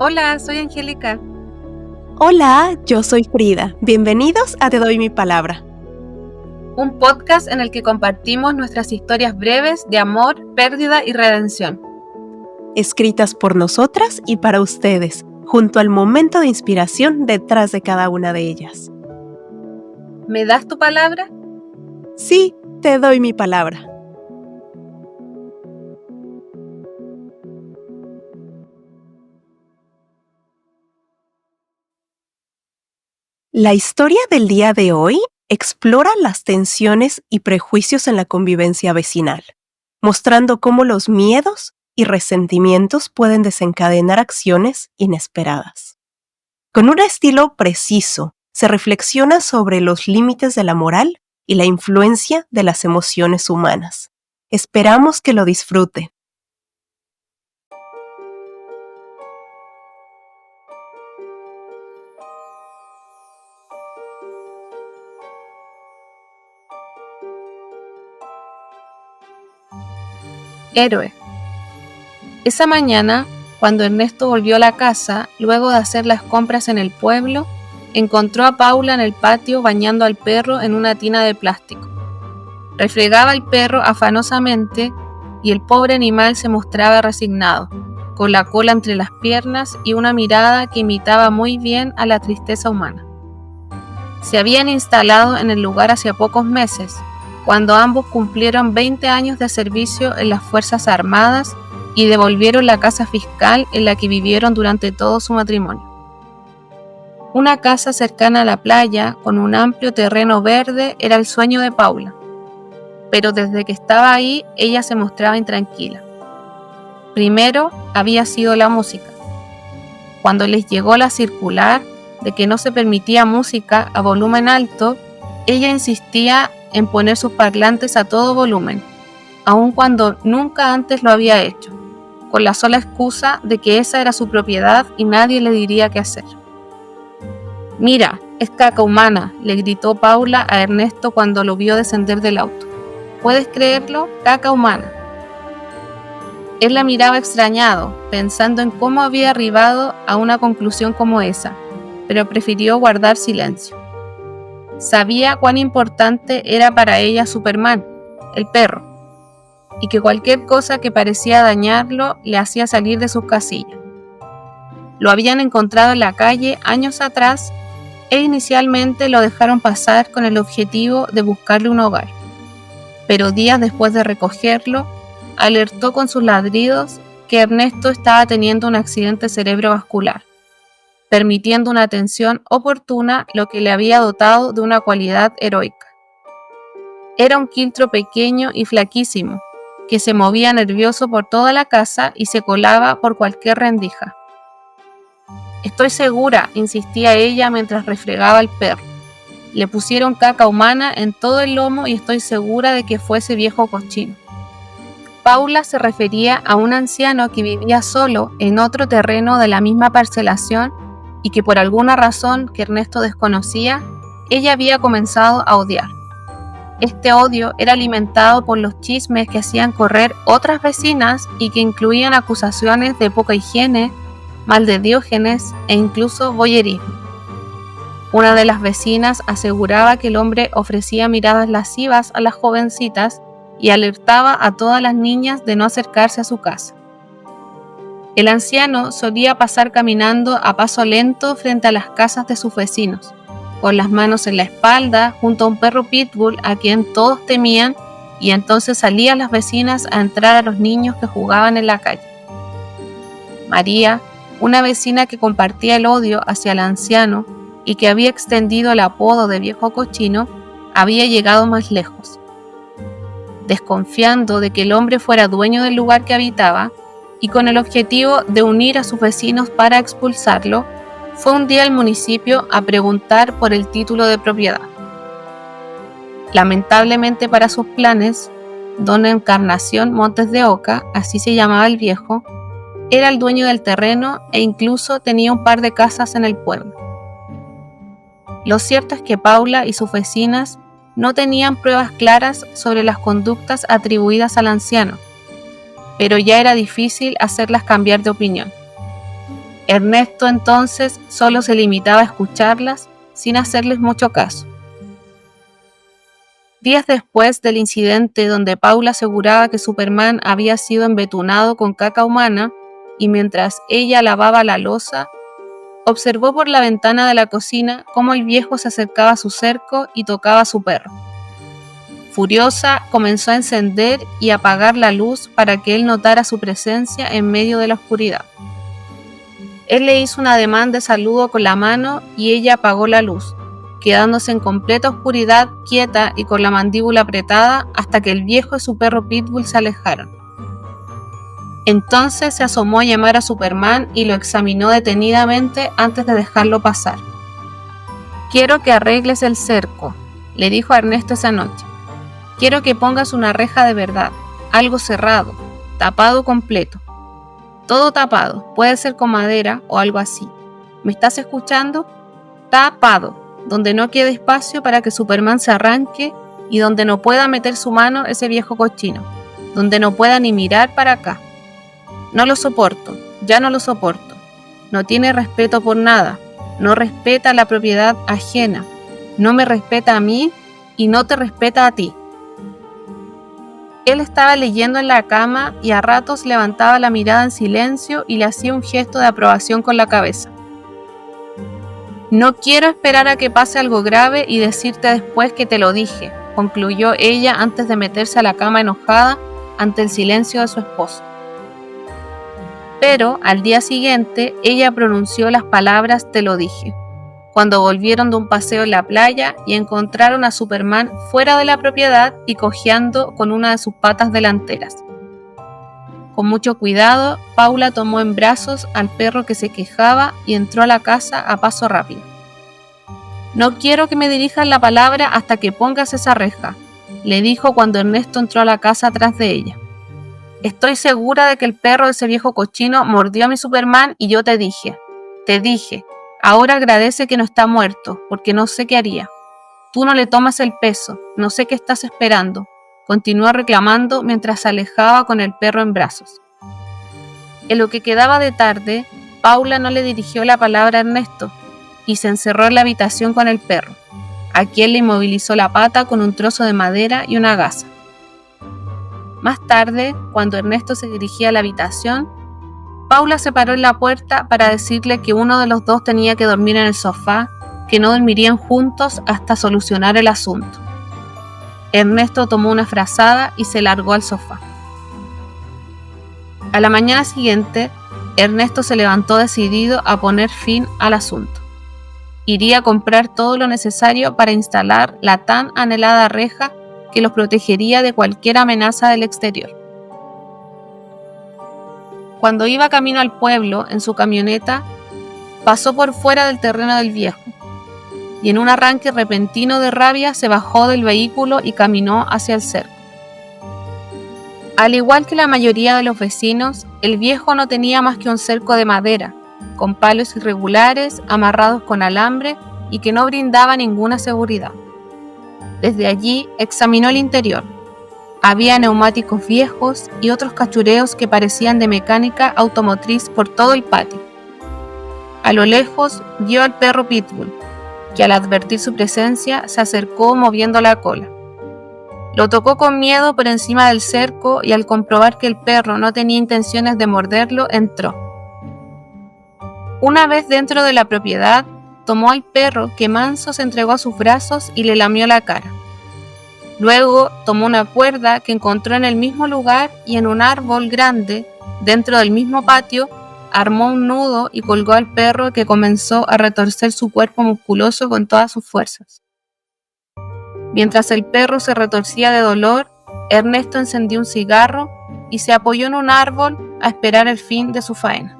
Hola, soy Angélica. Hola, yo soy Frida. Bienvenidos a Te doy mi palabra. Un podcast en el que compartimos nuestras historias breves de amor, pérdida y redención. Escritas por nosotras y para ustedes, junto al momento de inspiración detrás de cada una de ellas. ¿Me das tu palabra? Sí, te doy mi palabra. La historia del día de hoy explora las tensiones y prejuicios en la convivencia vecinal, mostrando cómo los miedos y resentimientos pueden desencadenar acciones inesperadas. Con un estilo preciso, se reflexiona sobre los límites de la moral y la influencia de las emociones humanas. Esperamos que lo disfrute. Héroe. Esa mañana, cuando Ernesto volvió a la casa, luego de hacer las compras en el pueblo, encontró a Paula en el patio bañando al perro en una tina de plástico. Refregaba al perro afanosamente y el pobre animal se mostraba resignado, con la cola entre las piernas y una mirada que imitaba muy bien a la tristeza humana. Se habían instalado en el lugar hacía pocos meses, cuando ambos cumplieron 20 años de servicio en las Fuerzas Armadas y devolvieron la casa fiscal en la que vivieron durante todo su matrimonio. Una casa cercana a la playa, con un amplio terreno verde, era el sueño de Paula, pero desde que estaba ahí, ella se mostraba intranquila. Primero había sido la música. Cuando les llegó la circular de que no se permitía música a volumen alto, ella insistía en poner sus parlantes a todo volumen, aun cuando nunca antes lo había hecho, con la sola excusa de que esa era su propiedad y nadie le diría qué hacer. «Mira, es caca humana», le gritó Paula a Ernesto cuando lo vio descender del auto. «¿Puedes creerlo? Caca humana». Él la miraba extrañado, pensando en cómo había arribado a una conclusión como esa, pero prefirió guardar silencio. Sabía cuán importante era para ella Superman, el perro, y que cualquier cosa que parecía dañarlo le hacía salir de sus casillas. Lo habían encontrado en la calle años atrás e inicialmente lo dejaron pasar con el objetivo de buscarle un hogar. Pero días después de recogerlo, alertó con sus ladridos que Ernesto estaba teniendo un accidente cerebrovascular, permitiendo una atención oportuna, lo que le había dotado de una cualidad heroica. Era un quiltro pequeño y flaquísimo, que se movía nervioso por toda la casa y se colaba por cualquier rendija. «Estoy segura», insistía ella mientras refregaba al perro. «Le pusieron caca humana en todo el lomo y estoy segura de que fue ese viejo cochino». Paula se refería a un anciano que vivía solo en otro terreno de la misma parcelación y que por alguna razón que Ernesto desconocía, ella había comenzado a odiar. Este odio era alimentado por los chismes que hacían correr otras vecinas y que incluían acusaciones de poca higiene, mal de Diógenes e incluso voyerismo. Una de las vecinas aseguraba que el hombre ofrecía miradas lascivas a las jovencitas y alertaba a todas las niñas de no acercarse a su casa. El anciano solía pasar caminando a paso lento frente a las casas de sus vecinos, con las manos en la espalda junto a un perro pitbull a quien todos temían, y entonces salían las vecinas a entrar a los niños que jugaban en la calle. María, una vecina que compartía el odio hacia el anciano y que había extendido el apodo de viejo cochino, había llegado más lejos. Desconfiando de que el hombre fuera dueño del lugar que habitaba, y con el objetivo de unir a sus vecinos para expulsarlo, fue un día al municipio a preguntar por el título de propiedad. Lamentablemente para sus planes, don Encarnación Montes de Oca, así se llamaba el viejo, era el dueño del terreno e incluso tenía un par de casas en el pueblo. Lo cierto es que Paula y sus vecinas no tenían pruebas claras sobre las conductas atribuidas al anciano, pero ya era difícil hacerlas cambiar de opinión. Ernesto entonces solo se limitaba a escucharlas sin hacerles mucho caso. Días después del incidente donde Paula aseguraba que Superman había sido embetunado con caca humana y mientras ella lavaba la loza, observó por la ventana de la cocina cómo el viejo se acercaba a su cerco y tocaba a su perro. Furiosa, comenzó a encender y apagar la luz para que él notara su presencia en medio de la oscuridad. Él le hizo un ademán de saludo con la mano y ella apagó la luz, quedándose en completa oscuridad, quieta y con la mandíbula apretada hasta que el viejo y su perro Pitbull se alejaron. Entonces se asomó a llamar a Superman y lo examinó detenidamente antes de dejarlo pasar. «Quiero que arregles el cerco», le dijo a Ernesto esa noche. «Quiero que pongas una reja de verdad, algo cerrado, tapado completo. Todo tapado, puede ser con madera o algo así. ¿Me estás escuchando? Tapado, donde no quede espacio para que Superman se arranque y donde no pueda meter su mano ese viejo cochino, donde no pueda ni mirar para acá. No lo soporto, ya no lo soporto. No tiene respeto por nada, no respeta la propiedad ajena, no me respeta a mí y no te respeta a ti». Él estaba leyendo en la cama y a ratos levantaba la mirada en silencio y le hacía un gesto de aprobación con la cabeza. «No quiero esperar a que pase algo grave y decirte después que te lo dije», concluyó ella antes de meterse a la cama enojada ante el silencio de su esposo. Pero al día siguiente ella pronunció las palabras «te lo dije», cuando volvieron de un paseo en la playa y encontraron a Superman fuera de la propiedad y cojeando con una de sus patas delanteras. Con mucho cuidado, Paula tomó en brazos al perro que se quejaba y entró a la casa a paso rápido. «No quiero que me dirijas la palabra hasta que pongas esa reja», le dijo cuando Ernesto entró a la casa atrás de ella. «Estoy segura de que el perro de ese viejo cochino mordió a mi Superman y yo te dije, ahora agradece que no está muerto, porque no sé qué haría. Tú no le tomas el peso, no sé qué estás esperando», continuó reclamando mientras se alejaba con el perro en brazos. En lo que quedaba de tarde, Paula no le dirigió la palabra a Ernesto y se encerró en la habitación con el perro, a quien le inmovilizó la pata con un trozo de madera y una gasa. Más tarde, cuando Ernesto se dirigía a la habitación, Paula se paró en la puerta para decirle que uno de los dos tenía que dormir en el sofá, que no dormirían juntos hasta solucionar el asunto. Ernesto tomó una frazada y se largó al sofá. A la mañana siguiente, Ernesto se levantó decidido a poner fin al asunto. Iría a comprar todo lo necesario para instalar la tan anhelada reja que los protegería de cualquier amenaza del exterior. Cuando iba camino al pueblo en su camioneta, pasó por fuera del terreno del viejo y en un arranque repentino de rabia se bajó del vehículo y caminó hacia el cerco. Al igual que la mayoría de los vecinos, el viejo no tenía más que un cerco de madera, con palos irregulares amarrados con alambre y que no brindaba ninguna seguridad. Desde allí examinó el interior. Había neumáticos viejos y otros cachureos que parecían de mecánica automotriz por todo el patio. A lo lejos vio al perro Pitbull, que al advertir su presencia se acercó moviendo la cola. Lo tocó con miedo por encima del cerco y al comprobar que el perro no tenía intenciones de morderlo, entró. Una vez dentro de la propiedad, tomó al perro que manso se entregó a sus brazos y le lamió la cara. Luego tomó una cuerda que encontró en el mismo lugar y en un árbol grande, dentro del mismo patio, armó un nudo y colgó al perro que comenzó a retorcer su cuerpo musculoso con todas sus fuerzas. Mientras el perro se retorcía de dolor, Ernesto encendió un cigarro y se apoyó en un árbol a esperar el fin de su faena.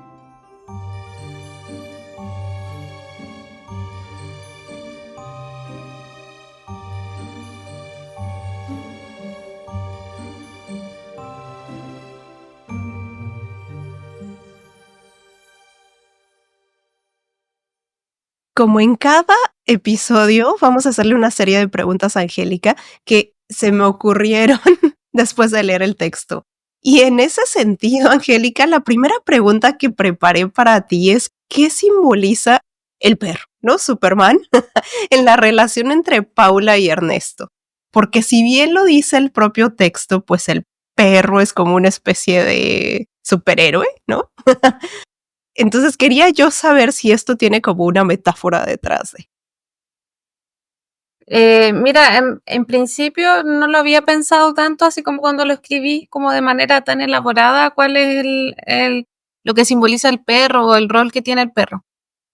Como en cada episodio, vamos a hacerle una serie de preguntas a Angélica que se me ocurrieron después de leer el texto. Y en ese sentido, Angélica, la primera pregunta que preparé para ti es, ¿qué simboliza el perro, no? Superman, en la relación entre Paula y Ernesto. Porque si bien lo dice el propio texto, pues el perro es como una especie de superhéroe, ¿no? Entonces quería yo saber si esto tiene como una metáfora detrás de. Mira, en principio no lo había pensado tanto, así como cuando lo escribí, como de manera tan elaborada, cuál es lo que simboliza el perro o el rol que tiene el perro.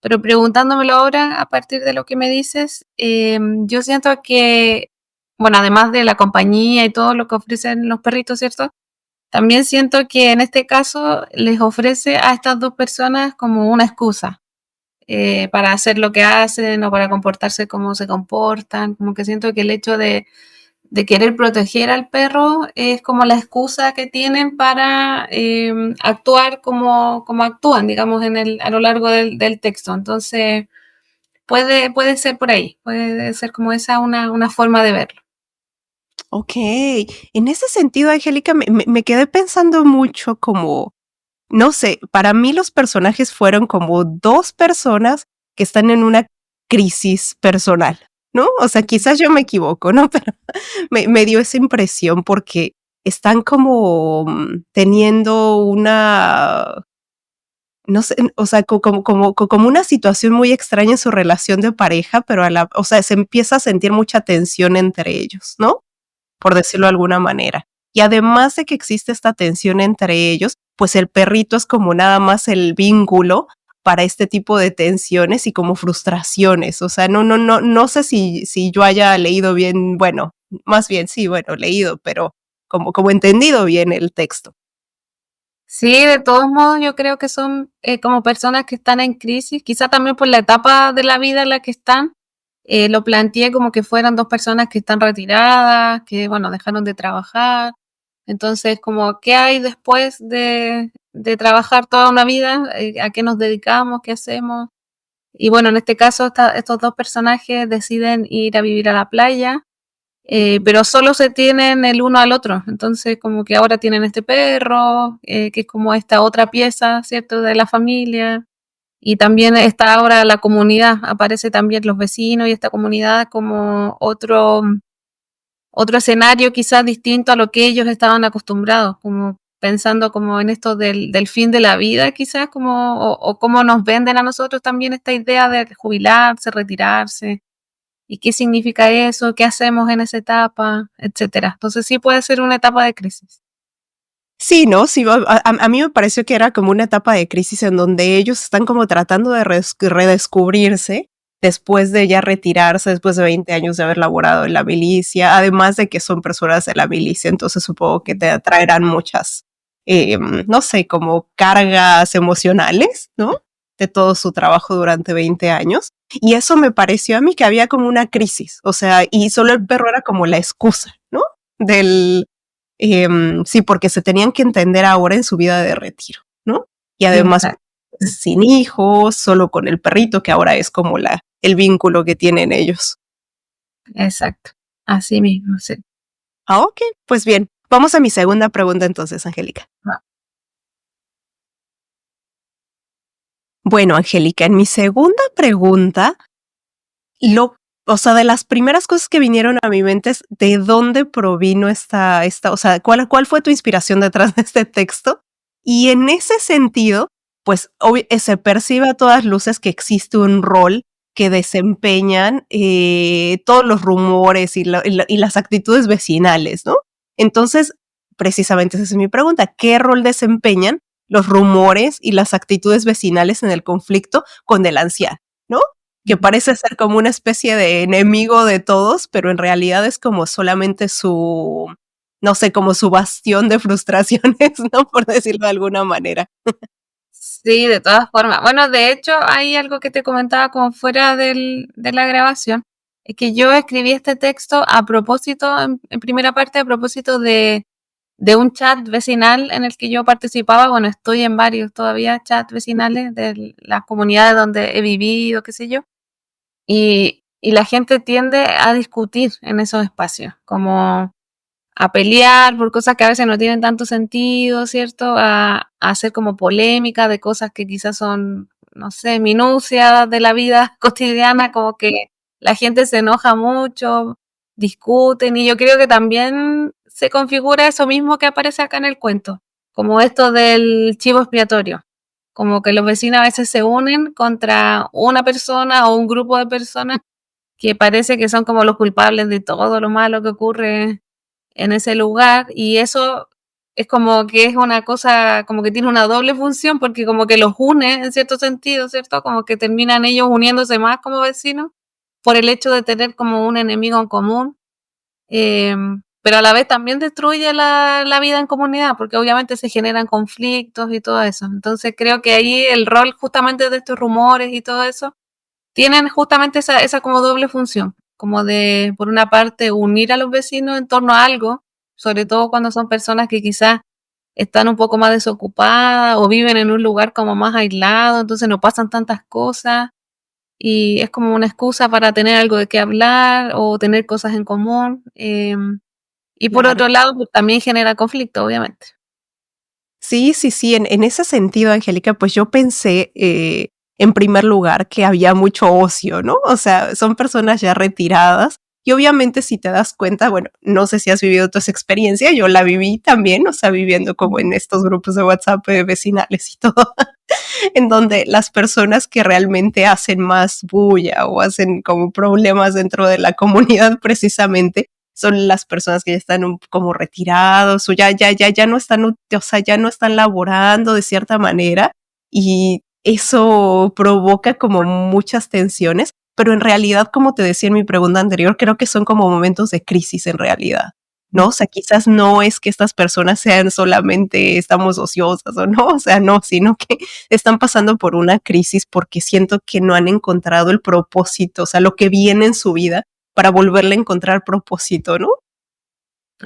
Pero preguntándomelo ahora, a partir de lo que me dices, yo siento que, bueno, además de la compañía y todo lo que ofrecen los perritos, ¿cierto? También siento que en este caso les ofrece a estas dos personas como una excusa para hacer lo que hacen o para comportarse como se comportan. Como que siento que el hecho de querer proteger al perro es como la excusa que tienen para actuar como actúan, digamos, a lo largo del texto. Entonces, puede ser por ahí, puede ser como esa una forma de verlo. Ok, en ese sentido, Angélica, me quedé pensando mucho como, no sé, para mí los personajes fueron como dos personas que están en una crisis personal, ¿no? O sea, quizás yo me equivoco, ¿no? Pero me dio esa impresión porque están como teniendo una, no sé, o sea, como una situación muy extraña en su relación de pareja, pero o sea, se empieza a sentir mucha tensión entre ellos, ¿no? Por decirlo de alguna manera. Y además de que existe esta tensión entre ellos, pues el perrito es como nada más el vínculo para este tipo de tensiones y como frustraciones. O sea, no sé si yo haya leído bien, bueno, más bien sí, bueno, leído, pero como entendido bien el texto. Sí, de todos modos yo creo que son como personas que están en crisis, quizá también por la etapa de la vida en la que están. Lo planteé como que fueran dos personas que están retiradas, que bueno, dejaron de trabajar. Entonces, como, ¿qué hay después de trabajar toda una vida? ¿A qué nos dedicamos? ¿Qué hacemos? Y bueno, en este caso, estos dos personajes deciden ir a vivir a la playa, pero solo se tienen el uno al otro. Entonces, como que ahora tienen este perro, que es como esta otra pieza, ¿cierto?, de la familia. Y también está ahora la comunidad, aparece también los vecinos y esta comunidad como otro escenario quizás distinto a lo que ellos estaban acostumbrados, como pensando como en esto del fin de la vida quizás, como, o cómo nos venden a nosotros también esta idea de jubilarse, retirarse, y qué significa eso, qué hacemos en esa etapa, etcétera. Entonces sí puede ser una etapa de crisis. Sí, ¿no? Sí, a mí me pareció que era como una etapa de crisis en donde ellos están como tratando de redescubrirse después de ya retirarse, después de 20 años de haber laborado en la milicia, además de que son personas de la milicia, entonces supongo que te traerán muchas, no sé, como cargas emocionales, ¿no? De todo su trabajo durante 20 años. Y eso me pareció a mí que había como una crisis, o sea, y solo el perro era como la excusa, ¿no? Del, sí, porque se tenían que entender ahora en su vida de retiro, ¿no? Y además Exacto, sin hijos, solo con el perrito, que ahora es como el vínculo que tienen ellos. exacto. Así mismo, sí. Ah, ok, pues bien. Vamos a mi segunda pregunta entonces, Angélica. Bueno, Angélica, en mi segunda pregunta, lo, o sea, de las primeras cosas que vinieron a mi mente es de dónde provino o sea, cuál fue tu inspiración detrás de este texto. Y en ese sentido, pues se percibe a todas luces que existe un rol que desempeñan todos los rumores y las actitudes vecinales, ¿no? Entonces, precisamente esa es mi pregunta. ¿Qué rol desempeñan los rumores y las actitudes vecinales en el conflicto con el anciano, ¿no? Que parece ser como una especie de enemigo de todos, pero en realidad es como solamente no sé, como su bastión de frustraciones, ¿no? Por decirlo de alguna manera. Sí, de todas formas. Bueno, de hecho, hay algo que te comentaba como fuera de la grabación, es que yo escribí este texto a propósito, en primera parte, a propósito de un chat vecinal en el que yo participaba. Bueno, estoy en varios todavía chats vecinales de las comunidades donde he vivido, qué sé yo, y la gente tiende a discutir en esos espacios, como a pelear por cosas que a veces no tienen tanto sentido, ¿cierto? A hacer como polémica de cosas que quizás son no sé, minucias de la vida cotidiana, como que la gente se enoja mucho, discuten, y yo creo que también se configura eso mismo que aparece acá en el cuento, como esto del chivo expiatorio, como que los vecinos a veces se unen contra una persona o un grupo de personas que parece que son como los culpables de todo lo malo que ocurre en ese lugar, y eso es como que es una cosa, como que tiene una doble función, porque como que los une en cierto sentido, ¿cierto? Como que terminan ellos uniéndose más como vecinos por el hecho de tener como un enemigo en común, pero a la vez también destruye la vida en comunidad, porque obviamente se generan conflictos y todo eso. Entonces creo que ahí el rol justamente de estos rumores y todo eso tienen justamente esa como doble función, como de, por una parte, unir a los vecinos en torno a algo, sobre todo cuando son personas que quizás están un poco más desocupadas o viven en un lugar como más aislado, entonces no pasan tantas cosas y es como una excusa para tener algo de qué hablar o tener cosas en común. Y por Claro. otro lado, pues, también genera conflicto, obviamente. Sí, sí, sí, en ese sentido, Angélica, pues yo pensé, en primer lugar, que había mucho ocio, ¿no? O sea, son personas ya retiradas y obviamente si te das cuenta, bueno, no sé si has vivido tu experiencia, yo la viví también, o sea, viviendo como en estos grupos de WhatsApp, vecinales y todo, en donde las personas que realmente hacen más bulla o hacen como problemas dentro de la comunidad precisamente son las personas que ya están como retirados o ya no están, o sea, ya no están laborando de cierta manera y eso provoca como muchas tensiones, pero en realidad, como te decía en mi pregunta anterior, creo que son como momentos de crisis en realidad. ¿No? O sea, quizás no es que estas personas sean solamente estamos ociosas o no, o sea, no, sino que están pasando por una crisis porque siento que no han encontrado el propósito, o sea, lo que viene en su vida para volverle a encontrar propósito, ¿no?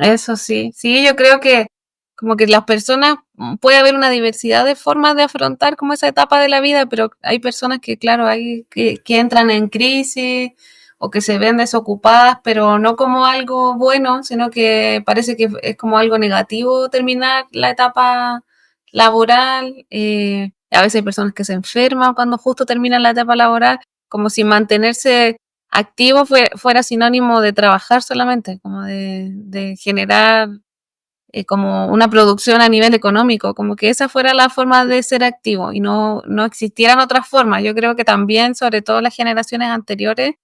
Eso sí, sí, yo creo que como que las personas, puede haber una diversidad de formas de afrontar como esa etapa de la vida, pero hay personas que, claro, hay que entran en crisis o que se ven desocupadas, pero no como algo bueno, sino que parece que es como algo negativo terminar la etapa laboral. A veces hay personas que se enferman cuando justo terminan la etapa laboral, como si mantenerse activo fuera sinónimo de trabajar solamente, como de generar como una producción a nivel económico, como que esa fuera la forma de ser activo y no existieran otras formas. Yo creo que también, sobre todo las generaciones anteriores,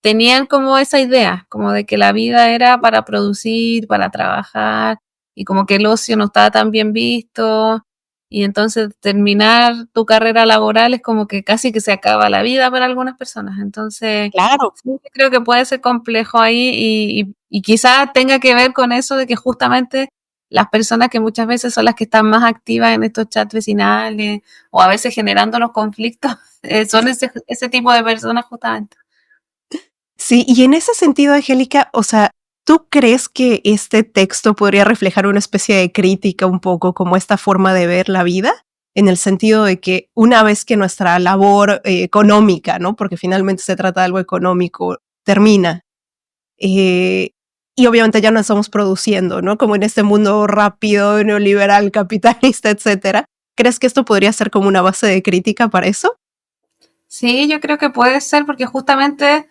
tenían como esa idea, como de que la vida era para producir, para trabajar, y como que el ocio no estaba tan bien visto, y entonces terminar tu carrera laboral es como que casi que se acaba la vida para algunas personas. Entonces, Claro. sí, creo que puede ser complejo ahí y quizás tenga que ver con eso de que justamente las personas que muchas veces son las que están más activas en estos chats vecinales o a veces generando los conflictos, son ese tipo de personas justamente. Sí, y en ese sentido, Angélica, o sea, ¿tú crees que este texto podría reflejar una especie de crítica un poco como esta forma de ver la vida? En el sentido de que una vez que nuestra labor económica, ¿no? Porque finalmente se trata de algo económico, termina, eh, y obviamente ya no estamos produciendo, ¿no? Como en este mundo rápido, neoliberal, capitalista, etcétera. ¿Crees que esto podría ser como una base de crítica para eso? Sí, yo creo que puede ser porque justamente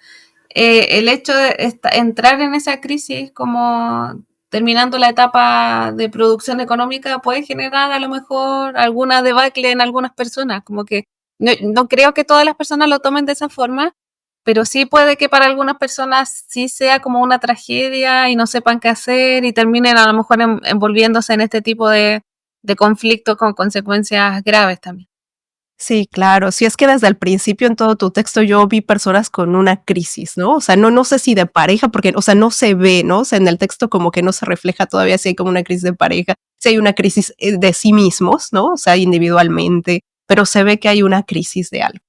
el hecho de entrar en esa crisis como terminando la etapa de producción económica puede generar a lo mejor alguna debacle en algunas personas, como que no creo que todas las personas lo tomen de esa forma, pero sí puede que para algunas personas sí sea como una tragedia y no sepan qué hacer y terminen a lo mejor envolviéndose en este tipo de conflictos con consecuencias graves también. Sí, claro. Si es que desde el principio en todo tu texto yo vi personas con una crisis, ¿no? O sea, no sé si de pareja, porque, o sea, no se ve, ¿no? O sea, en el texto como que no se refleja todavía si hay como una crisis de pareja, si hay una crisis de sí mismos, ¿no? O sea, individualmente, pero se ve que hay una crisis de algo.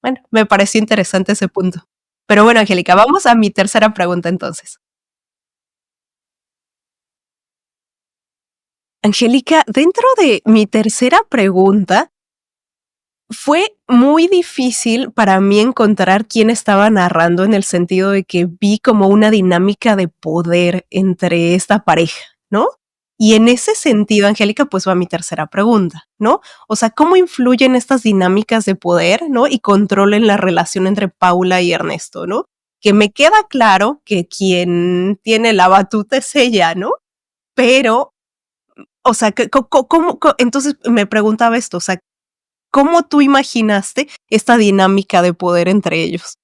Bueno, me pareció interesante ese punto. Pero bueno, Angélica, vamos a mi tercera pregunta entonces. Angélica, dentro de mi tercera pregunta, fue muy difícil para mí encontrar quién estaba narrando en el sentido de que vi como una dinámica de poder entre esta pareja, ¿no? Y en ese sentido, Angélica, pues va mi tercera pregunta, ¿no? O sea, ¿cómo influyen estas dinámicas de poder, ¿no? Y control en la relación entre Paula y Ernesto, ¿no? Que me queda claro que quien tiene la batuta es ella, ¿no? Pero, o sea, entonces me preguntaba esto, o sea, ¿cómo tú imaginaste esta dinámica de poder entre ellos?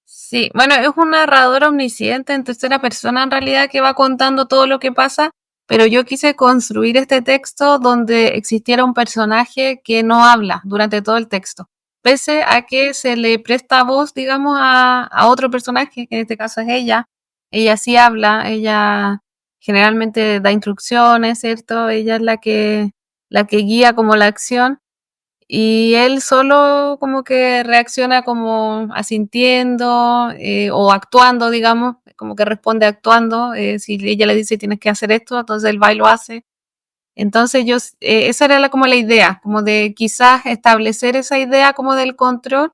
Sí, bueno, es un narrador omnisciente en tercera persona en realidad que va contando todo lo que pasa, pero yo quise construir este texto donde existiera un personaje que no habla durante todo el texto, pese a que se le presta voz, digamos, a otro personaje, que en este caso es ella. Ella sí habla, ella generalmente da instrucciones, ¿cierto? Ella es la que guía como la acción. Y él solo como que reacciona como asintiendo o actuando, digamos, como que responde actuando. Si ella le dice tienes que hacer esto, entonces él va y lo hace. Entonces esa era como la idea, como de quizás establecer esa idea como del control,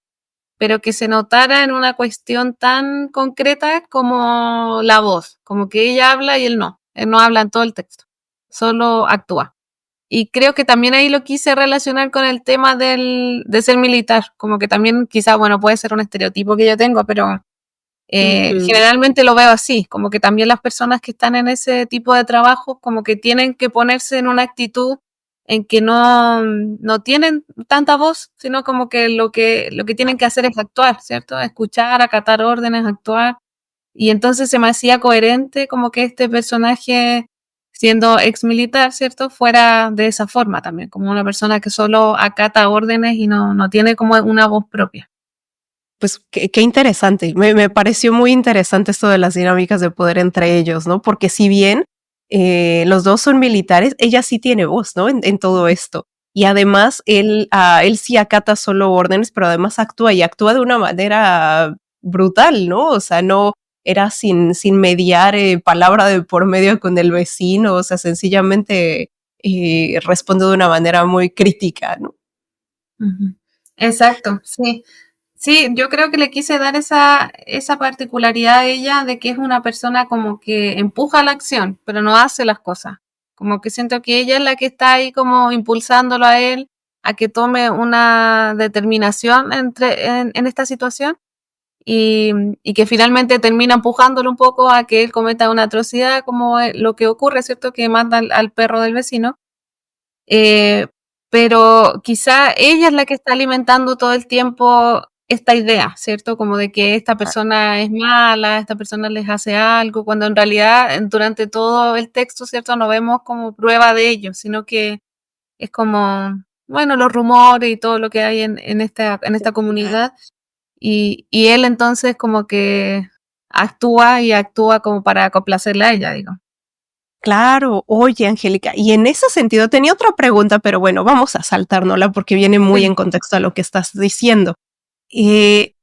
pero que se notara en una cuestión tan concreta como la voz, como que ella habla y él no habla en todo el texto, solo actúa. Y creo que también ahí lo quise relacionar con el tema de ser militar, como que también quizá, bueno, puede ser un estereotipo que yo tengo, pero Ujú. generalmente lo veo así, como que también las personas que están en ese tipo de trabajo, como que tienen que ponerse en una actitud en que no tienen tanta voz, sino como que lo que tienen que hacer es actuar, ¿cierto? Escuchar, acatar órdenes, actuar. Y entonces se me hacía coherente como que este personaje, siendo ex militar, ¿cierto? Fuera de esa forma también, como una persona que solo acata órdenes y no tiene como una voz propia. Pues qué interesante. Me pareció muy interesante esto de las dinámicas de poder entre ellos, ¿no? Porque si bien los dos son militares, ella sí tiene voz, ¿no? En todo esto. Y además él sí acata solo órdenes, pero además actúa y actúa de una manera brutal, ¿no? O sea, no era sin mediar palabra de por medio con el vecino, o sea, sencillamente responde de una manera muy crítica, ¿no? Ujú. Exacto, sí. Sí, yo creo que le quise dar esa particularidad a ella de que es una persona como que empuja la acción, pero no hace las cosas. Como que siento que ella es la que está ahí como impulsándolo a él a que tome una determinación en esta situación y, y que finalmente termina empujándolo un poco a que él cometa una atrocidad como lo que ocurre, ¿cierto? Que mata al perro del vecino. Eh, pero quizá ella es la que está alimentando todo el tiempo esta idea, ¿cierto? Como de que esta persona es mala, esta persona les hace algo, cuando en realidad durante todo el texto, ¿cierto? No vemos como prueba de ello, sino que es como, bueno, los rumores y todo lo que hay en esta comunidad. Y él entonces como que actúa y actúa como para complacerla a ella, digo. Claro, oye, Angélica, y en ese sentido tenía otra pregunta, pero bueno, vamos a saltárnosla porque viene muy Sí. en contexto a lo que estás diciendo. Eh,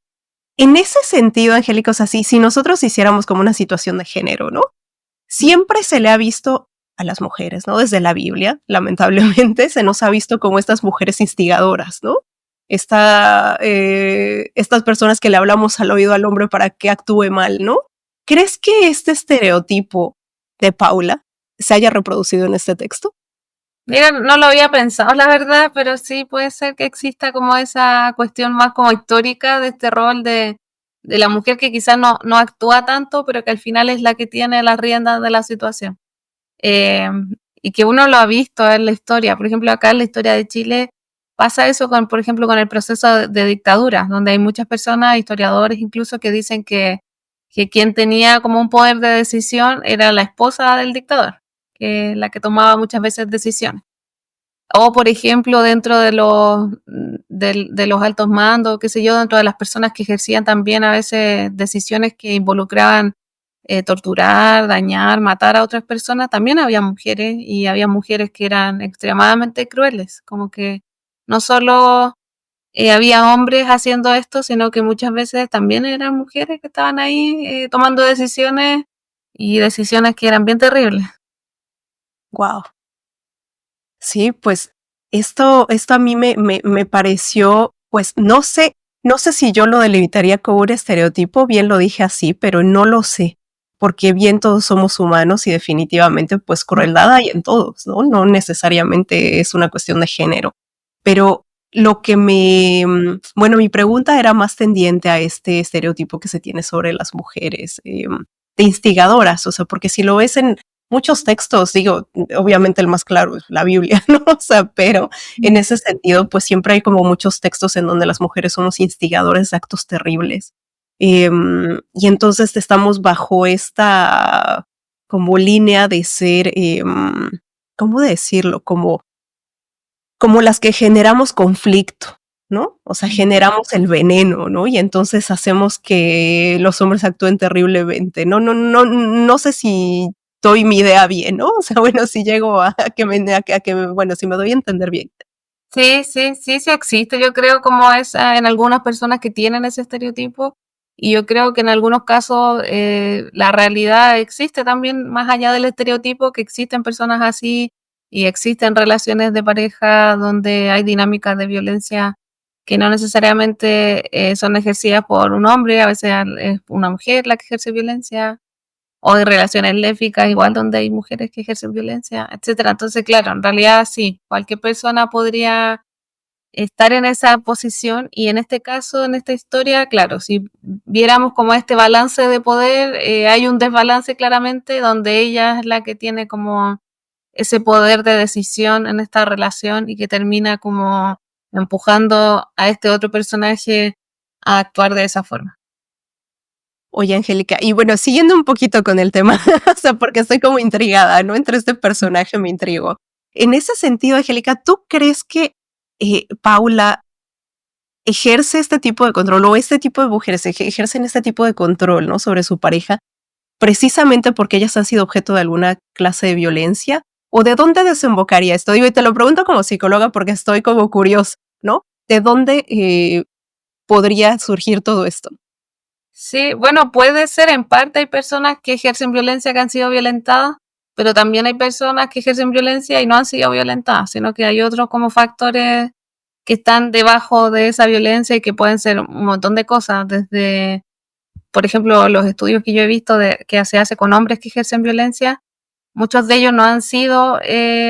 en ese sentido, Angélica, o sea, si nosotros hiciéramos como una situación de género, ¿no? Siempre se le ha visto a las mujeres, ¿no? Desde la Biblia, lamentablemente, se nos ha visto como estas mujeres instigadoras, ¿no? Estas personas que le hablamos al oído al hombre para que actúe mal, ¿no? ¿Crees que este estereotipo de Paula se haya reproducido en este texto? Mira, no lo había pensado, la verdad, pero sí puede ser que exista como esa cuestión más como histórica de este rol de la mujer que quizás no actúa tanto, pero que al final es la que tiene las riendas de la situación. Eh, y que uno lo ha visto en la historia. Por ejemplo, acá en la historia de Chile pasa eso con, por ejemplo, con el proceso de dictadura, donde hay muchas personas, historiadores incluso, que dicen que quien tenía como un poder de decisión era la esposa del dictador, que es la que tomaba muchas veces decisiones. O, por ejemplo, dentro de los altos mandos, qué sé yo, dentro de las personas que ejercían también a veces decisiones que involucraban torturar, dañar, matar a otras personas, también había mujeres y había mujeres que eran extremadamente crueles, como que no solo había hombres haciendo esto, sino que muchas veces también eran mujeres que estaban ahí tomando decisiones y decisiones que eran bien terribles. Wow. Sí, pues esto a mí me pareció, pues no sé si yo lo delimitaría como un estereotipo, bien lo dije así, pero no lo sé, porque bien todos somos humanos y definitivamente pues crueldad hay en todos, ¿no? No necesariamente es una cuestión de género. Pero lo que bueno, mi pregunta era más tendiente a este estereotipo que se tiene sobre las mujeres, de instigadoras, o sea, porque si lo ves en muchos textos, digo, obviamente el más claro es la Biblia, ¿no? O sea, pero en ese sentido, pues siempre hay como muchos textos en donde las mujeres son los instigadores de actos terribles. Y entonces estamos bajo esta como línea de ser, ¿cómo decirlo? Como las que generamos conflicto, ¿no? O sea, generamos el veneno, ¿no? Y entonces hacemos que los hombres actúen terriblemente. No sé si doy mi idea bien, ¿no? O sea, bueno, si llego a bueno, si me doy a entender bien. Sí, sí, sí, sí existe. Yo creo como esa en algunas personas que tienen ese estereotipo y yo creo que en algunos casos la realidad existe también más allá del estereotipo, que existen personas así y existen relaciones de pareja donde hay dinámicas de violencia que no necesariamente son ejercidas por un hombre, a veces es una mujer la que ejerce violencia o de relaciones lésbicas, igual donde hay mujeres que ejercen violencia, etcétera. Entonces, claro, en realidad sí, cualquier persona podría estar en esa posición y en este caso, en esta historia, claro, si viéramos como este balance de poder, hay un desbalance claramente donde ella es la que tiene como ese poder de decisión en esta relación y que termina como empujando a este otro personaje a actuar de esa forma. Oye, Angélica, y bueno, siguiendo un poquito con el tema, o sea, porque estoy como intrigada, ¿no? Entre este personaje me intrigo. En ese sentido, Angélica, ¿tú crees que Paula ejerce este tipo de control o este tipo de mujeres ejercen este tipo de control, ¿no? Sobre su pareja, precisamente porque ellas han sido objeto de alguna clase de violencia? ¿O de dónde desembocaría esto? Digo, y te lo pregunto como psicóloga porque estoy como curiosa, ¿no? ¿De dónde podría surgir todo esto? Sí, bueno, puede ser en parte hay personas que ejercen violencia que han sido violentadas, pero también hay personas que ejercen violencia y no han sido violentadas, sino que hay otros como factores que están debajo de esa violencia y que pueden ser un montón de cosas, desde, por ejemplo, los estudios que yo he visto de que se hace con hombres que ejercen violencia, muchos de ellos no han sido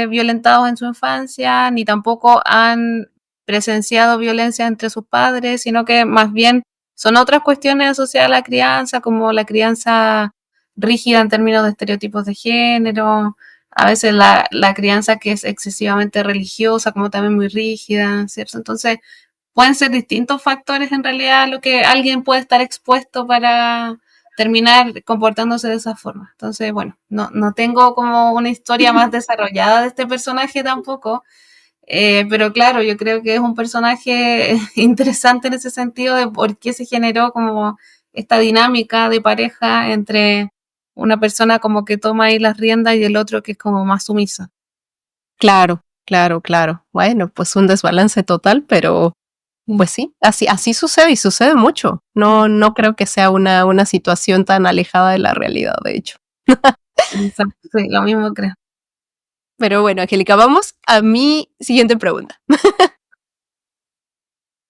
violentados en su infancia, ni tampoco han presenciado violencia entre sus padres, sino que más bien son otras cuestiones asociadas a la crianza, como la crianza rígida en términos de estereotipos de género, a veces la crianza que es excesivamente religiosa, como también muy rígida, ¿cierto? Entonces, pueden ser distintos factores en realidad lo que alguien puede estar expuesto para terminar comportándose de esa forma. Entonces, bueno, no tengo como una historia más desarrollada de este personaje tampoco, pero claro, yo creo que es un personaje interesante en ese sentido de por qué se generó como esta dinámica de pareja entre una persona como que toma ahí las riendas y el otro que es como más sumisa. Claro, claro, claro. Bueno, pues un desbalance total, pero Sí, pues sí, así sucede y sucede mucho. No creo que sea una situación tan alejada de la realidad, de hecho. exacto, sí, lo mismo creo. Pero bueno, Angélica, vamos a mi siguiente pregunta.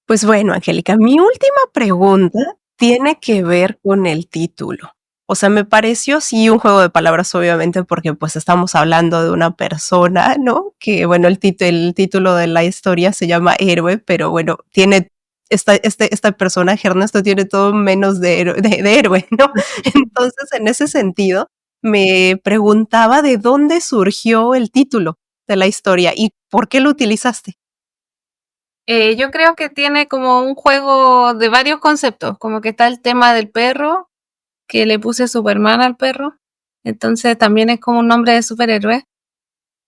Pues bueno, Angélica, mi última pregunta tiene que ver con el título. O sea, me pareció sí un juego de palabras, obviamente, porque pues estamos hablando de una persona, ¿no? Que bueno, el título de la historia se llama Héroe, pero bueno, tiene este personaje, Ernesto, tiene todo menos de héroe, ¿no? Entonces, en ese sentido, me preguntaba de dónde surgió el título de la historia y por qué lo utilizaste. Yo creo que tiene como un juego de varios conceptos, como que está el tema del perro, que le puse Superman al perro, entonces también es como un nombre de superhéroe.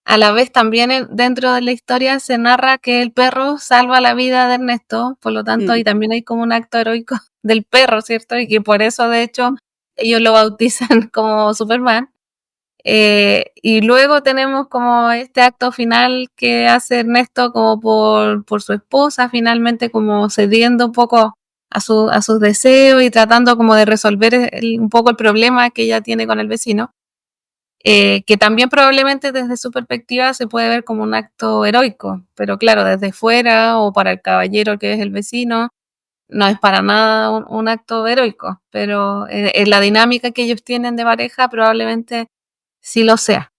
A la vez también dentro de la historia se narra que el perro salva la vida de Ernesto, por lo tanto Mm. ahí también hay como un acto heroico del perro, ¿cierto? Y que por eso de hecho ellos lo bautizan como Superman. Y luego tenemos como este acto final que hace Ernesto como por su esposa, finalmente como cediendo un poco a sus deseos y tratando como de resolver un poco el problema que ella tiene con el vecino, que también probablemente desde su perspectiva se puede ver como un acto heroico, pero claro, desde fuera o para el caballero que es el vecino, no es para nada un acto heroico, pero en la dinámica que ellos tienen de pareja probablemente sí lo sea.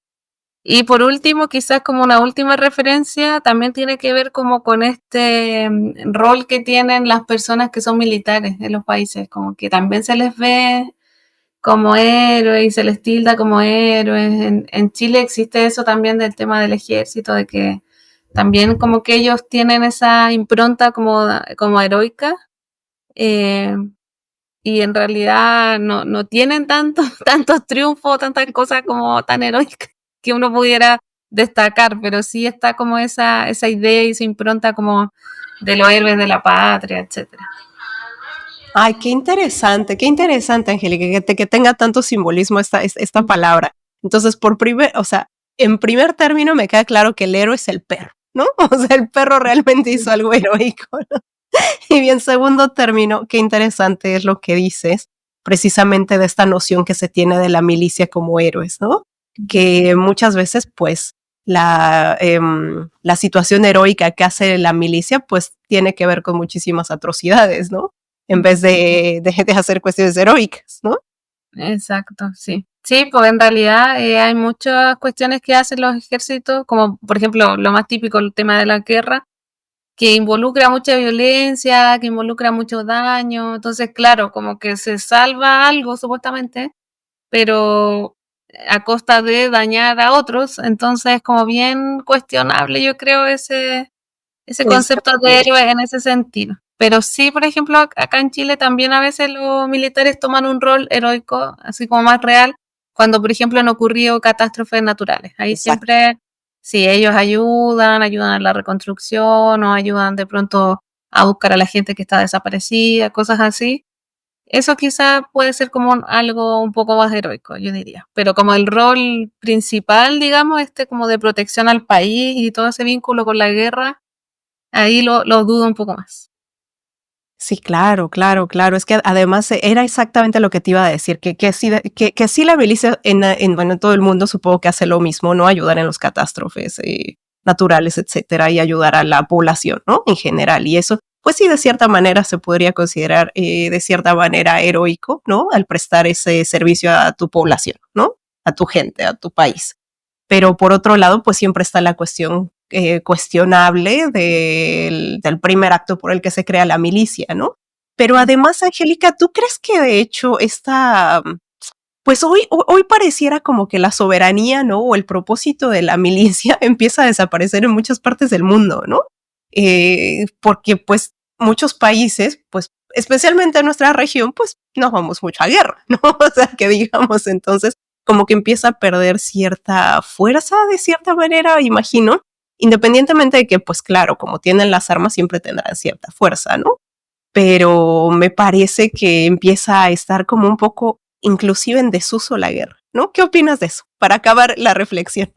Y por último, quizás como una última referencia, también tiene que ver como con este rol que tienen las personas que son militares en los países, como que también se les ve como héroes y se les tilda como héroes. En Chile existe eso también del tema del ejército, de que también como que ellos tienen esa impronta como heroica, eh, y en realidad no tienen tantos triunfos, tantas cosas como tan heroicas que uno pudiera destacar, pero sí está como esa idea y esa impronta como de los héroes de la patria, etcétera. Ay, qué interesante, Angélica, que tenga tanto simbolismo esta palabra. Entonces, o sea, en primer término me queda claro que el héroe es el perro, ¿no? O sea, el perro realmente hizo algo heroico, ¿no? Y bien, segundo término, qué interesante es lo que dices, precisamente de esta noción que se tiene de la milicia como héroes, ¿no? Que muchas veces, pues, la situación heroica que hace la milicia, pues, tiene que ver con muchísimas atrocidades, ¿no? En vez de hacer cuestiones heroicas, ¿no? Exacto, sí. Sí, pues en realidad hay muchas cuestiones que hacen los ejércitos, como por ejemplo lo más típico, el tema de la guerra, que involucra mucha violencia, que involucra mucho daño. Entonces, claro, como que se salva algo supuestamente, pero a costa de dañar a otros. Entonces, es como bien cuestionable, yo creo, ese Esa concepto de manera. héroe en ese sentido. Pero sí, por ejemplo, acá en Chile también a veces los militares toman un rol heroico, así como más real, cuando, por ejemplo, han ocurrido catástrofes naturales. Ahí Exacto. siempre, sí, ellos ayudan a la reconstrucción o ayudan de pronto a buscar a la gente que está desaparecida, cosas así. Eso quizás puede ser como algo un poco más heroico, yo diría. Pero como el rol principal, digamos, como de protección al país y todo ese vínculo con la guerra, ahí lo dudo un poco más. Sí, claro, claro, claro. Es que además era exactamente lo que te iba a decir, que sí la milicia bueno, en todo el mundo supongo que hace lo mismo, ¿no? Ayudar en los catástrofes naturales, etcétera, y ayudar a la población, ¿no? En general. Y eso, pues sí, de cierta manera se podría considerar de cierta manera heroico, ¿no? Al prestar ese servicio a tu población, ¿no? A tu gente, a tu país. Pero por otro lado, pues siempre está la cuestión cuestionable del primer acto por el que se crea la milicia, ¿no? Pero además, Angélica, ¿tú crees que de hecho pues hoy pareciera como que la soberanía, ¿no? O el propósito de la milicia empieza a desaparecer en muchas partes del mundo, ¿no? Porque pues muchos países, pues especialmente en nuestra región, pues no vamos mucho a guerra, ¿no? O sea, que digamos, entonces como que empieza a perder cierta fuerza de cierta manera, imagino, independientemente de que, pues claro, como tienen las armas, siempre tendrán cierta fuerza, ¿no? Pero me parece que empieza a estar como un poco inclusive en desuso la guerra, ¿no? ¿Qué opinas de eso? Para acabar la reflexión.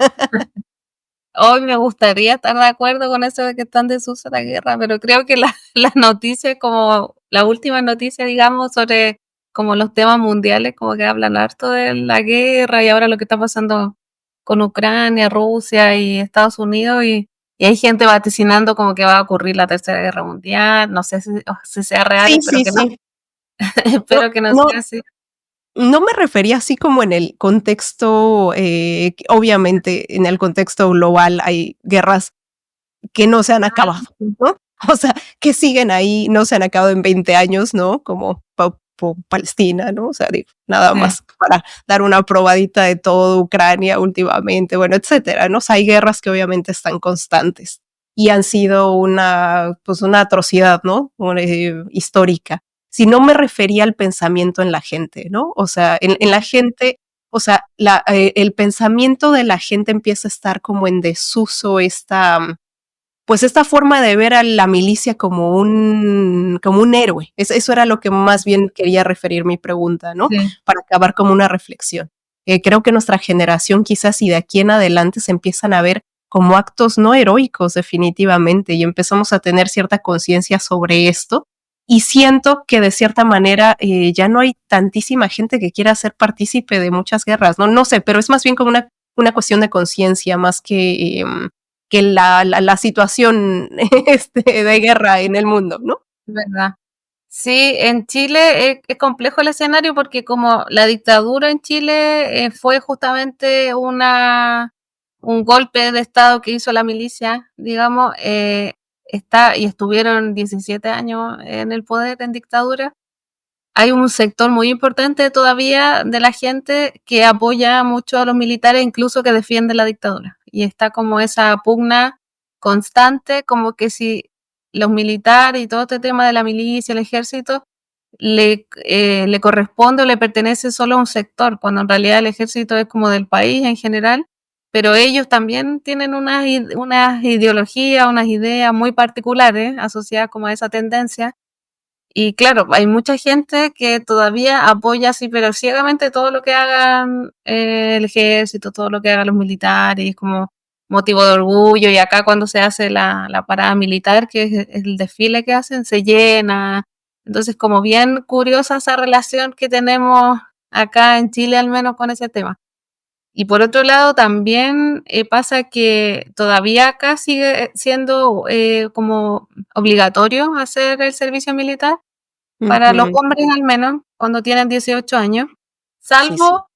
Hoy me gustaría estar de acuerdo con eso de que están en desuso la guerra, pero creo que las noticias, como la última noticia, digamos, sobre como los temas mundiales, como que hablan harto de la guerra y ahora lo que está pasando con Ucrania, Rusia y Estados Unidos y hay gente vaticinando como que va a ocurrir la Tercera Guerra Mundial. No sé si sea real, Sí, sí, sí. No, espero que no no, sea así. no me refería así como en el contexto, obviamente en el contexto global hay guerras que no se han acabado, ¿no? O sea, que siguen ahí, no se han acabado en 20 años, ¿no? Como Palestina, ¿no? O sea, digo, nada Sí, más para dar una probadita de todo Ucrania últimamente, bueno, etcétera, ¿no? O sea, hay guerras que obviamente están constantes y han sido pues una atrocidad, ¿no? Histórica. Si no me refería al pensamiento en la gente, ¿no? O sea, en la gente, o sea, el pensamiento de la gente empieza a estar como en desuso pues esta forma de ver a la milicia como un héroe. Eso era lo que más bien quería referir mi pregunta, ¿no? sí. Para acabar como una reflexión. Creo que nuestra generación quizás y de aquí en adelante se empiezan a ver como actos no heroicos definitivamente y empezamos a tener cierta conciencia sobre esto y siento que de cierta manera ya no hay tantísima gente que quiera ser partícipe de muchas guerras, ¿no? No sé, pero es más bien como una cuestión de conciencia más que la situación de guerra en el mundo, ¿no? ¿Verdad? Sí, en Chile es complejo el escenario porque como la dictadura en Chile fue justamente un golpe de Estado que hizo la milicia, digamos, y estuvieron 17 años en el poder en dictadura. Hay un sector muy importante todavía de la gente que apoya mucho a los militares, incluso que defiende la dictadura. Y está como esa pugna constante, como que si los militares y todo este tema de la milicia, el ejército, le corresponde o le pertenece solo a un sector, cuando en realidad el ejército es como del país en general, pero ellos también tienen unas ideologías, unas ideas muy particulares asociadas como a esa tendencia. Y claro, hay mucha gente que todavía apoya así, pero ciegamente todo lo que hagan el ejército, todo lo que hagan los militares, como motivo de orgullo. Y acá cuando se hace la parada militar, que es el desfile que hacen, se llena. Entonces, como bien curiosa esa relación que tenemos acá en Chile, al menos con ese tema. Y por otro lado, también pasa que todavía acá sigue siendo como obligatorio hacer el servicio militar para los Ujú. hombres al menos, cuando tienen 18 años, Sí, sí. salvo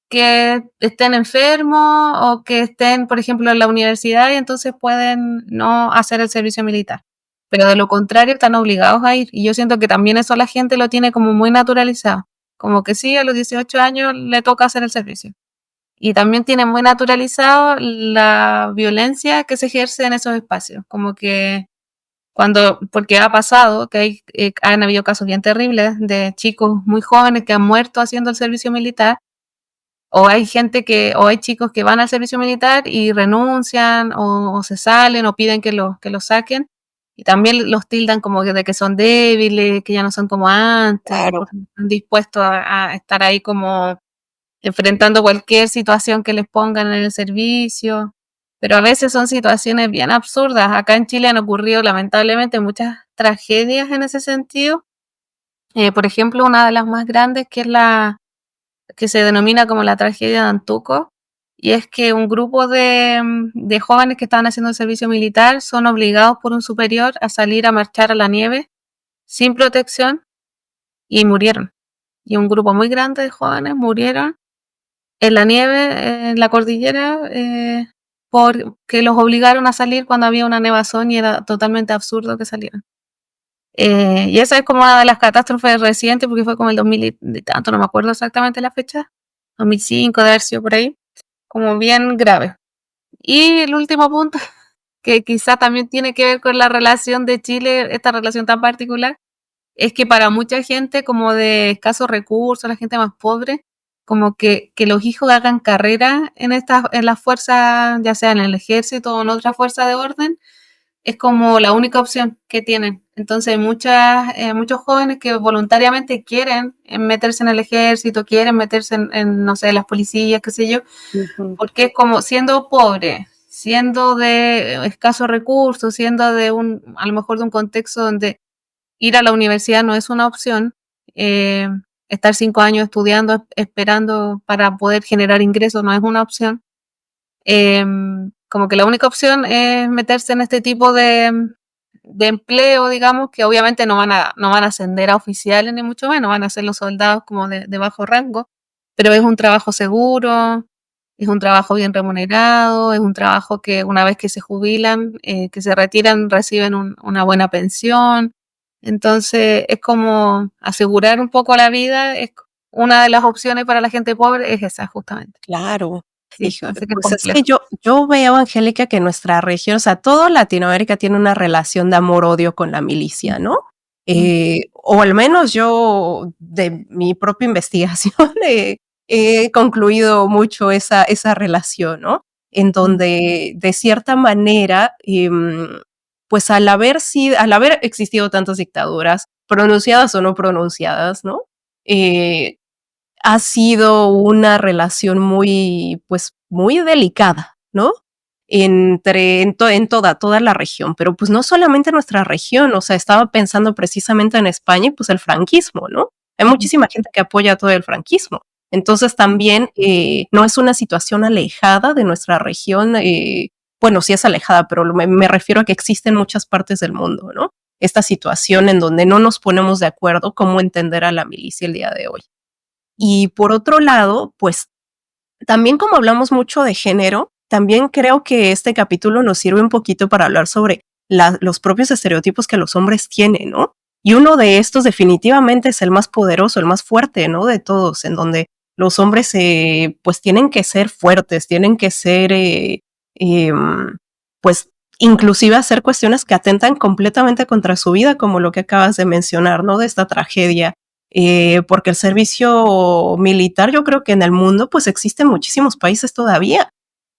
que estén enfermos o que estén, por ejemplo, en la universidad y entonces pueden no hacer el servicio militar. Pero de lo contrario están obligados a ir. Y yo siento que también eso la gente lo tiene como muy naturalizado. Como que sí, a los 18 años le toca hacer el servicio. Y también tiene muy naturalizado la violencia que se ejerce en esos espacios. Como que porque ha pasado que han habido casos bien terribles de chicos muy jóvenes que han muerto haciendo el servicio militar, o hay chicos que van al servicio militar y renuncian, o se salen, o piden que los saquen, y también los tildan como de que son débiles, que ya no son como antes, Claro. porque no están dispuestos a estar ahí como enfrentando cualquier situación que les pongan en el servicio, pero a veces son situaciones bien absurdas. Acá en Chile han ocurrido lamentablemente muchas tragedias en ese sentido. Por ejemplo, una de las más grandes que es la que se denomina como la tragedia de Antuco, y es que un grupo de jóvenes que estaban haciendo el servicio militar son obligados por un superior a salir a marchar a la nieve sin protección y murieron. Y un grupo muy grande de jóvenes murieron en la nieve, en la cordillera, porque los obligaron a salir cuando había una nevazón y era totalmente absurdo que salieran. Y esa es como una de las catástrofes recientes, porque fue como el 2000 y tanto, no me acuerdo exactamente la fecha, 2005, de haber sido por ahí, como bien grave. Y el último punto, que quizá también tiene que ver con la relación de Chile, esta relación tan particular, es que para mucha gente como de escasos recursos, la gente más pobre, como que los hijos hagan carrera en las fuerzas, ya sea en el ejército o en otra fuerza de orden, es como la única opción que tienen. Entonces hay muchos jóvenes que voluntariamente quieren meterse en el ejército, quieren meterse no sé, las policías, qué sé yo, Ujú. porque es como siendo pobre, siendo de escasos recursos, siendo a lo mejor de un contexto donde ir a la universidad no es una opción, eh, estar 5 años estudiando, esperando para poder generar ingresos no es una opción. Eh, Como que la única opción es meterse en este tipo de empleo, digamos, que obviamente no van a ascender a oficiales ni mucho menos, van a ser los soldados como de bajo rango, pero es un trabajo seguro, es un trabajo bien remunerado, es un trabajo que una vez que se jubilan, que se retiran, reciben una buena pensión. Entonces es como asegurar un poco la vida, es una de las opciones para la gente pobre, es esa justamente. Claro. Sí, Hijo, así que es pues es que complejo. yo veo, Angélica, que nuestra región, o sea, toda Latinoamérica tiene una relación de amor-odio con la milicia, ¿no? Mm, O al menos yo, de mi propia investigación, he concluido mucho esa relación, ¿no? En mm, donde, de cierta manera, pues al haber existido tantas dictaduras, pronunciadas o no pronunciadas, ¿no? Eh, Ha sido una relación muy, pues, muy delicada, ¿no? En toda la región, pero, pues, no solamente nuestra región, o sea, estaba pensando precisamente en España y, pues, el franquismo, ¿no? Hay mm, muchísima gente que apoya todo el franquismo. Entonces, también, no es una situación alejada de nuestra región, bueno, sí es alejada, pero me refiero a que existe en muchas partes del mundo, ¿no? esta situación en donde no nos ponemos de acuerdo cómo entender a la milicia el día de hoy. Y por otro lado, pues también como hablamos mucho de género, también creo que este capítulo nos sirve un poquito para hablar sobre los propios estereotipos que los hombres tienen, ¿no? Y uno de estos definitivamente es el más poderoso, el más fuerte, ¿no? De todos, en donde los hombres pues tienen que ser fuertes, tienen que ser, pues inclusive hacer cuestiones que atentan completamente contra su vida, como lo que acabas de mencionar, ¿no? De esta tragedia. Porque el servicio militar, yo creo que en el mundo pues existe en muchísimos países todavía.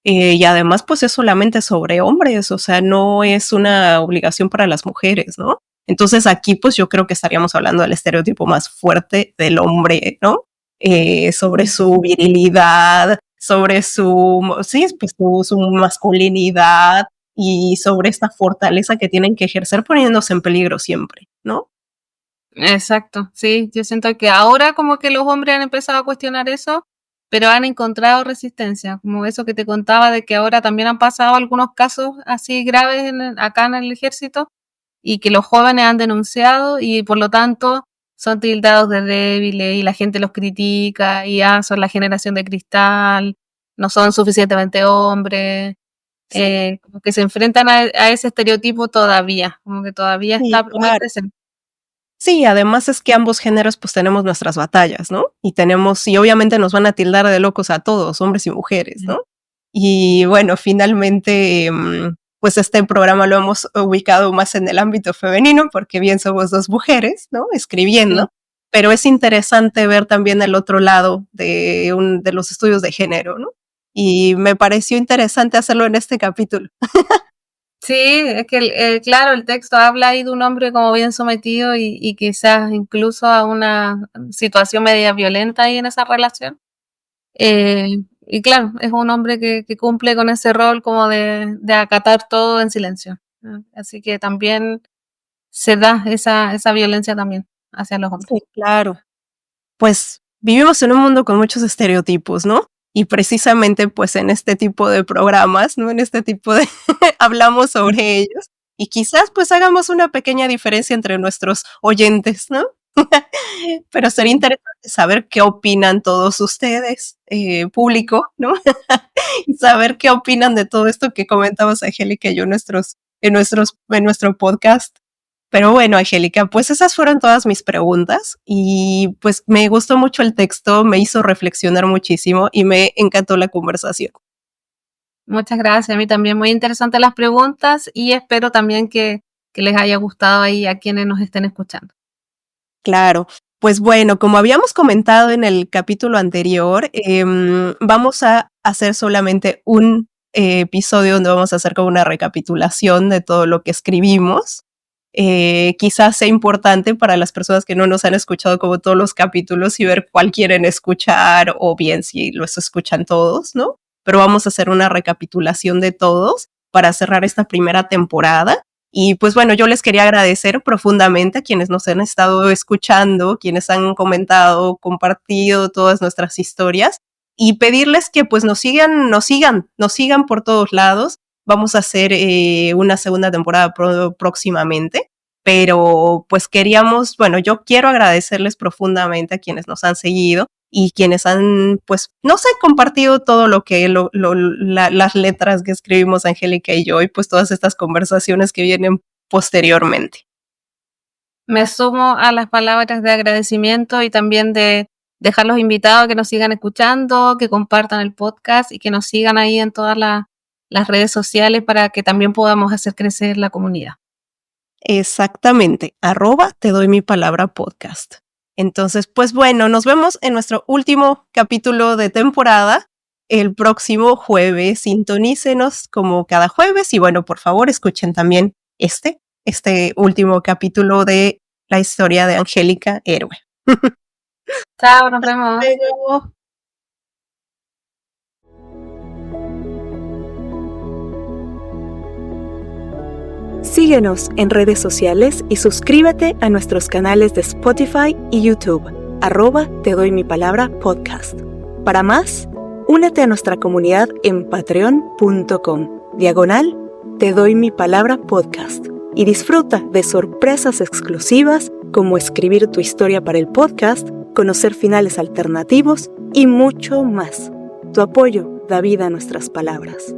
Y además pues es solamente sobre hombres, o sea, no es una obligación para las mujeres, ¿no? Entonces aquí pues yo creo que estaríamos hablando del estereotipo más fuerte del hombre, ¿no? Sobre su virilidad, sobre sí, pues su masculinidad y sobre esta fortaleza que tienen que ejercer poniéndose en peligro siempre, ¿no? Exacto, sí, yo siento que ahora como que los hombres han empezado a cuestionar eso, pero han encontrado resistencia, como eso que te contaba de que ahora también han pasado algunos casos así graves acá en el ejército y que los jóvenes han denunciado y por lo tanto son tildados de débiles y la gente los critica y son la generación de cristal, no son suficientemente hombres, como que se enfrentan a ese estereotipo todavía, como que todavía Sí, está muy claro. presente. Sí, además es que ambos géneros pues tenemos nuestras batallas, ¿no? Y obviamente nos van a tildar de locos a todos, hombres y mujeres, ¿no? Y bueno, finalmente, pues este programa lo hemos ubicado más en el ámbito femenino, porque bien somos dos mujeres, ¿no? Escribiendo, Sí. pero es interesante ver también el otro lado de los estudios de género, ¿no? Y me pareció interesante hacerlo en este capítulo. Sí, es que claro, el texto habla ahí de un hombre como bien sometido y quizás incluso a una situación media violenta ahí en esa relación. Y claro, es un hombre que cumple con ese rol como de acatar todo en silencio, ¿no? Así que también se da esa violencia también hacia los hombres. Sí, claro. Pues vivimos en un mundo con muchos estereotipos, ¿no? Y precisamente pues en este tipo de programas, ¿no? En este tipo de hablamos sobre ellos y quizás pues hagamos una pequeña diferencia entre nuestros oyentes, ¿no? Pero sería interesante saber qué opinan todos ustedes, público, ¿no? Y saber qué opinan de todo esto que comentamos Angélica y yo en nuestro podcast. Pero bueno, Angélica, pues esas fueron todas mis preguntas y pues me gustó mucho el texto, me hizo reflexionar muchísimo y me encantó la conversación. Muchas gracias, a mí también muy interesantes las preguntas y espero también que les haya gustado ahí a quienes nos estén escuchando. Claro, pues bueno, como habíamos comentado en el capítulo anterior, vamos a hacer solamente un episodio donde vamos a hacer como una recapitulación de todo lo que escribimos. Quizás sea importante para las personas que no nos han escuchado como todos los capítulos y ver cuál quieren escuchar o bien si los escuchan todos, ¿no? Pero vamos a hacer una recapitulación de todos para cerrar esta primera temporada. Y pues bueno, yo les quería agradecer profundamente a quienes nos han estado escuchando, quienes han comentado, compartido todas nuestras historias y pedirles que pues nos sigan por todos lados. Vamos a hacer una segunda temporada próximamente, pero pues yo quiero agradecerles profundamente a quienes nos han seguido y quienes han, pues, no sé, compartido todo lo que, las letras que escribimos Angélica y yo y pues todas estas conversaciones que vienen posteriormente. Me sumo a las palabras de agradecimiento y también de dejarlos invitados a que nos sigan escuchando, que compartan el podcast y que nos sigan ahí en todas las redes sociales para que también podamos hacer crecer la comunidad. Exactamente, @tedoymipalabra_podcast. Entonces, pues bueno, nos vemos en nuestro último capítulo de temporada el próximo jueves. Sintonícenos como cada jueves y bueno, por favor, escuchen también este último capítulo de la historia de Angélica Héroe. Chao, nos vemos. Luego. Síguenos en redes sociales y suscríbete a nuestros canales de Spotify y YouTube, @tedoymipalabra_podcast. Para más, únete a nuestra comunidad en patreon.com/Te Doy Mi Palabra Podcast. y disfruta de sorpresas exclusivas como escribir tu historia para el podcast, conocer finales alternativos y mucho más. Tu apoyo da vida a nuestras palabras.